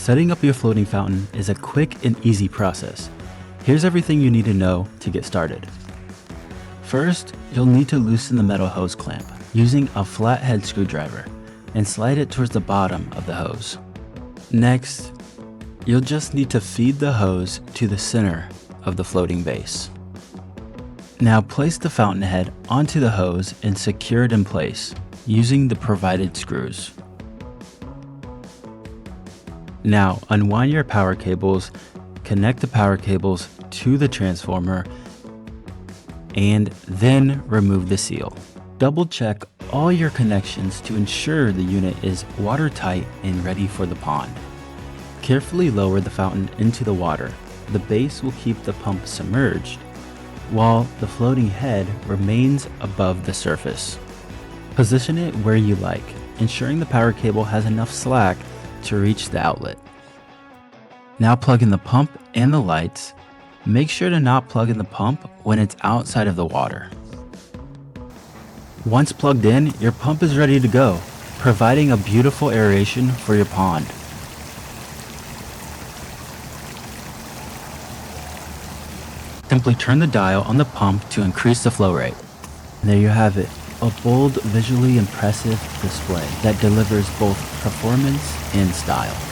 Setting up your floating fountain is a quick and easy process. Here's everything you need to know to get started. First, you'll need to loosen the metal hose clamp using a flathead screwdriver and slide it towards the bottom of the hose. Next, you'll just need to feed the hose to the center of the floating base. Now place the fountain head onto the hose and secure it in place using the provided screws. Now unwind your power cables, connect the power cables to the transformer, and then remove the seal. Double check all your connections to ensure the unit is watertight and ready for the pond. Carefully lower the fountain into the water. The base will keep the pump submerged, while the floating head remains above the surface. Position it where you like, ensuring the power cable has enough slack to reach the outlet. Now plug in the pump and the lights. Make sure to not plug in the pump when it's outside of the water. Once plugged in, your pump is ready to go, providing a beautiful aeration for your pond. Simply turn the dial on the pump to increase the flow rate. And there you have it, a bold, visually impressive display that delivers both performance and style.